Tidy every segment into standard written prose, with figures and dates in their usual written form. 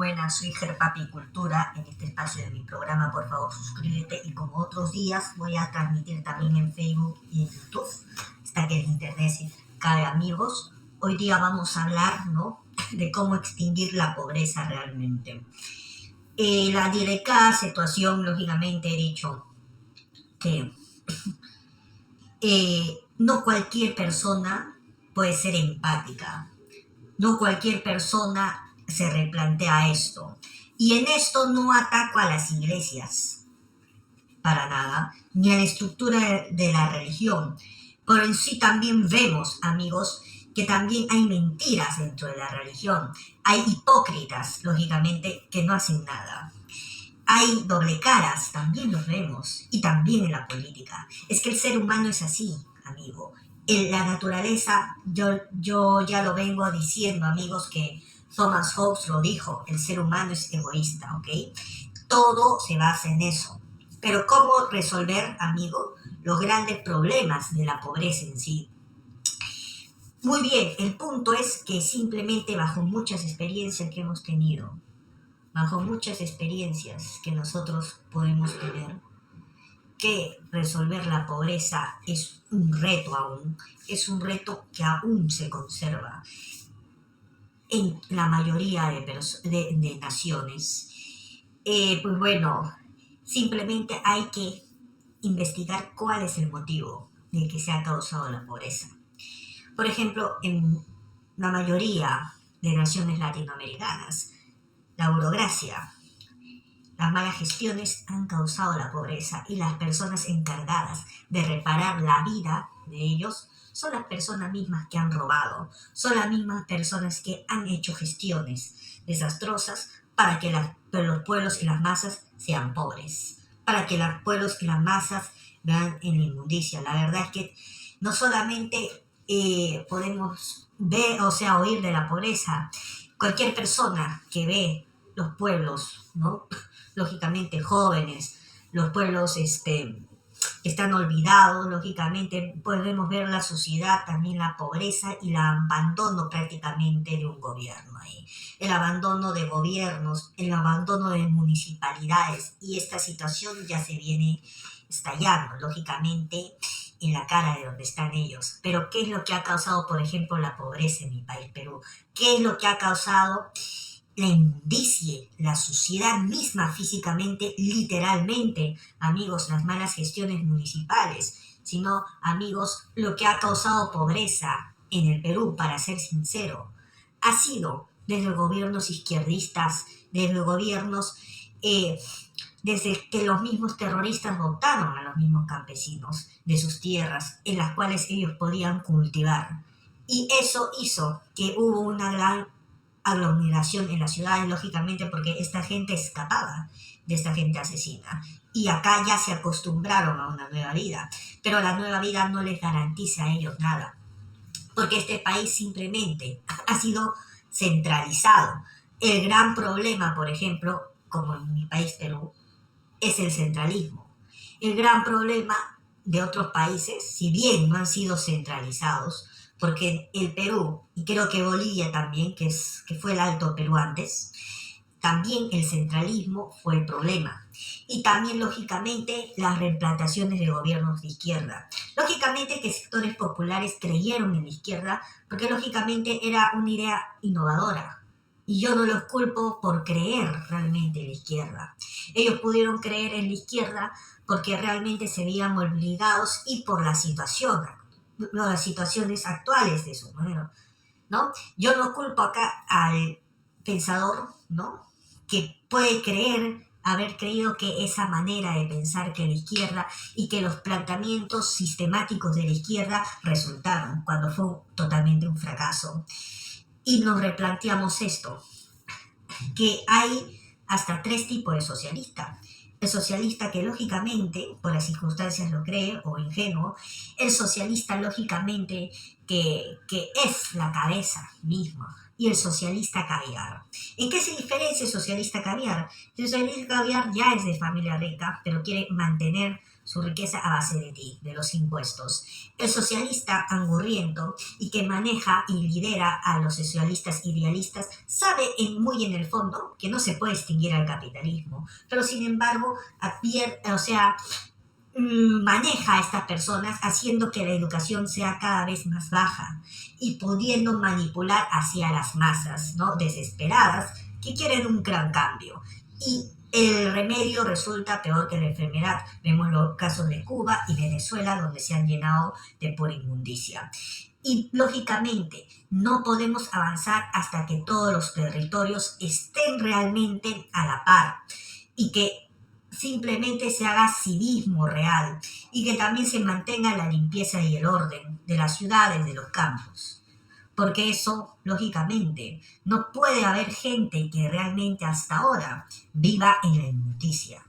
buenas, soy Gerpapicultura. En este espacio de mi programa, por favor, suscríbete. Y como otros días, voy a transmitir también en Facebook y en YouTube, hasta que el internet se cae, amigos. Hoy día vamos a hablar, ¿no?, de cómo extinguir la pobreza realmente. La delicada situación, lógicamente, he dicho que no cualquier persona puede ser empática. No cualquier persona se replantea esto. Y en esto no ataco a las iglesias, para nada, ni a la estructura de la religión. Pero en sí también vemos, amigos, que también hay mentiras dentro de la religión. Hay hipócritas, lógicamente, que no hacen nada. Hay doble caras, también los vemos, y también en la política. Es que el ser humano es así, amigo. En la naturaleza, yo ya lo vengo diciendo, amigos, que Thomas Hobbes lo dijo, el ser humano es egoísta, ¿ok? Todo se basa en eso. Pero ¿cómo resolver, amigo, los grandes problemas de la pobreza en sí? Muy bien, el punto es que simplemente bajo muchas experiencias que hemos tenido, bajo muchas experiencias que nosotros podemos tener, que resolver la pobreza es un reto aún, es un reto que aún se conserva en la mayoría de naciones. Pues bueno, simplemente hay que investigar cuál es el motivo de que se ha causado la pobreza. Por ejemplo, en la mayoría de naciones latinoamericanas, la burocracia, las malas gestiones han causado la pobreza, y las personas encargadas de reparar la vida de ellos son las personas mismas que han robado, son las mismas personas que han hecho gestiones desastrosas para que los pueblos y las masas sean pobres, para que los pueblos y las masas vean en la inmundicia. La verdad es que no solamente podemos ver, o sea, oír de la pobreza. Cualquier persona que ve los pueblos, ¿no?, lógicamente jóvenes, los pueblos que están olvidados, lógicamente podemos ver la sociedad, también la pobreza y el abandono prácticamente de un gobierno ahí. El abandono de gobiernos, el abandono de municipalidades, y esta situación ya se viene estallando, lógicamente, en la cara de donde están ellos. Pero ¿qué es lo que ha causado, por ejemplo, la pobreza en mi país, Perú? ¿Qué es lo que ha causado la inmundicia, la suciedad misma físicamente, literalmente, amigos? Las malas gestiones municipales, sino, amigos, lo que ha causado pobreza en el Perú, para ser sincero, ha sido desde gobiernos izquierdistas, desde gobiernos, desde que los mismos terroristas votaron a los mismos campesinos de sus tierras en las cuales ellos podían cultivar. Y eso hizo que hubo una gran aglomeración en las ciudades, lógicamente, porque esta gente escapaba de esta gente asesina. Y acá ya se acostumbraron a una nueva vida, pero la nueva vida no les garantiza a ellos nada, porque este país simplemente ha sido centralizado. El gran problema, por ejemplo, como en mi país, Perú, es el centralismo. El gran problema de otros países, si bien no han sido centralizados, porque el Perú, y creo que Bolivia también, que fue el Alto Perú antes, también el centralismo fue el problema. Y también, lógicamente, las reimplantaciones de gobiernos de izquierda. Lógicamente que sectores populares creyeron en la izquierda, porque lógicamente era una idea innovadora. Y yo no los culpo por creer realmente en la izquierda. Ellos pudieron creer en la izquierda porque realmente se veían obligados, y por la situación, las situaciones actuales de su modelo, ¿no? Yo no culpo acá al pensador, ¿no?, que puede haber creído que esa manera de pensar que la izquierda, y que los planteamientos sistemáticos de la izquierda resultaron, cuando fue totalmente un fracaso. Y nos replanteamos esto, que hay hasta 3 tipos de socialista. El socialista que lógicamente, por las circunstancias lo cree, o ingenuo. El socialista lógicamente que es la cabeza misma. Y el socialista caviar. ¿En qué se diferencia el socialista caviar? El socialista caviar ya es de familia rica, pero quiere mantener su riqueza a base de ti, de los impuestos. El socialista angurriento y que maneja y lidera a los socialistas idealistas sabe muy en el fondo que no se puede extinguir al capitalismo, pero sin embargo maneja a estas personas haciendo que la educación sea cada vez más baja y pudiendo manipular hacia las masas, ¿no? Desesperadas que quieren un gran cambio. Y el remedio resulta peor que la enfermedad. Vemos los casos de Cuba y Venezuela donde se han llenado de pura inmundicia. Y lógicamente no podemos avanzar hasta que todos los territorios estén realmente a la par y que simplemente se haga civismo real y que también se mantenga la limpieza y el orden de las ciudades, de los campos. Porque eso, lógicamente, no puede haber gente que realmente hasta ahora viva en la injusticia.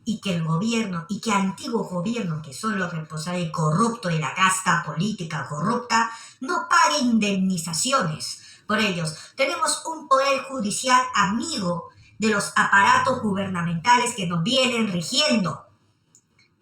Y que el gobierno, y que antiguos gobiernos, que son los responsables corruptos de la casta política corrupta, no paguen indemnizaciones por ellos. Tenemos un poder judicial amigo de los aparatos gubernamentales que nos vienen rigiendo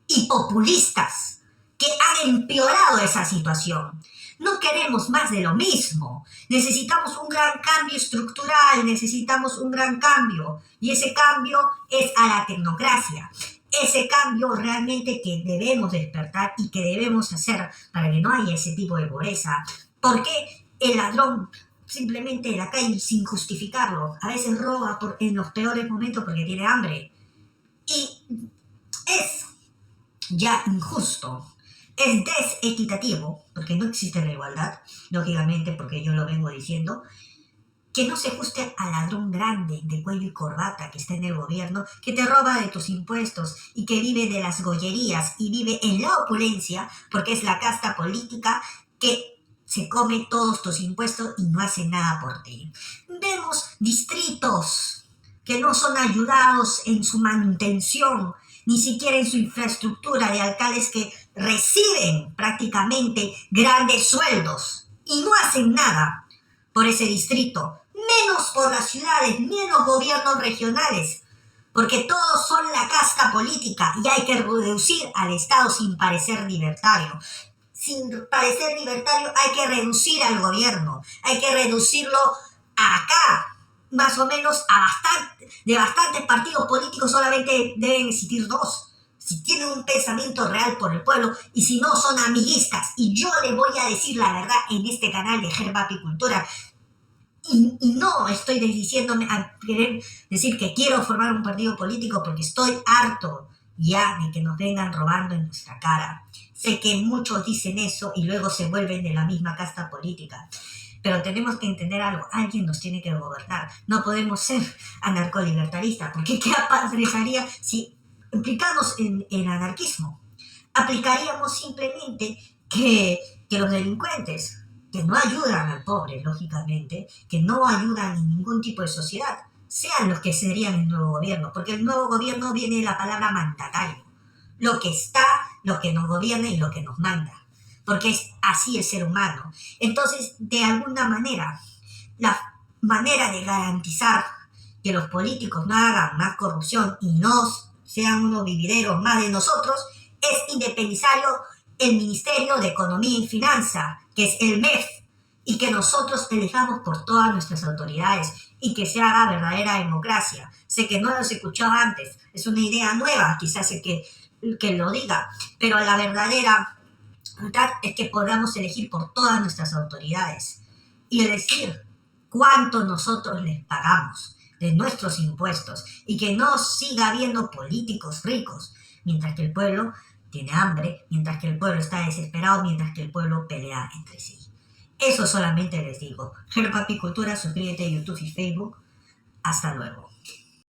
y populistas que han empeorado esa situación. No queremos más de lo mismo. Necesitamos un gran cambio estructural, necesitamos un gran cambio. Y ese cambio es a la tecnocracia. Ese cambio realmente que debemos despertar y que debemos hacer para que no haya ese tipo de pobreza. Porque el ladrón simplemente en la calle sin justificarlo a veces roba en los peores momentos porque tiene hambre. Y es ya injusto. Es desequitativo, porque no existe la igualdad, lógicamente, porque yo lo vengo diciendo, que no se ajuste al ladrón grande de cuello y corbata que está en el gobierno, que te roba de tus impuestos y que vive de las gollerías y vive en la opulencia, porque es la casta política que se come todos tus impuestos y no hace nada por ti. Vemos distritos que no son ayudados en su manutención, ni siquiera en su infraestructura, de alcaldes que reciben prácticamente grandes sueldos y no hacen nada por ese distrito, menos por las ciudades, menos gobiernos regionales, porque todos son la casta política y hay que reducir al Estado sin parecer libertario. Sin parecer libertario hay que reducir al gobierno, hay que reducirlo acá. Más o menos de bastantes partidos políticos solamente deben existir dos. Si tienen un pensamiento real por el pueblo y si no son amiguistas. Y yo le voy a decir la verdad en este canal de Herbapicultura. Y no estoy diciéndome a querer decir que quiero formar un partido político porque estoy harto ya de que nos vengan robando en nuestra cara. Sé que muchos dicen eso y luego se vuelven de la misma casta política. Pero tenemos que entender algo, alguien nos tiene que gobernar. No podemos ser anarcolibertaristas, porque ¿qué pasaría si implicamos en anarquismo? Aplicaríamos simplemente que los delincuentes, que no ayudan al pobre, lógicamente, que no ayudan en ningún tipo de sociedad, sean los que serían el nuevo gobierno, porque el nuevo gobierno viene de la palabra mandatario. Lo que está, lo que nos gobierna y lo que nos manda. Porque es así el ser humano. Entonces, de alguna manera, la manera de garantizar que los políticos no hagan más corrupción y no sean unos vivideros más de nosotros es independizar el Ministerio de Economía y Finanza, que es el MEF, y que nosotros elijamos por todas nuestras autoridades y que se haga verdadera democracia. Sé que no lo he escuchado antes, es una idea nueva, quizás el que lo diga, pero la verdadera es que podamos elegir por todas nuestras autoridades y elegir cuánto nosotros les pagamos de nuestros impuestos y que no siga habiendo políticos ricos mientras que el pueblo tiene hambre, mientras que el pueblo está desesperado, mientras que el pueblo pelea entre sí. Eso solamente les digo. Herbapicultura, suscríbete a YouTube y Facebook. Hasta luego.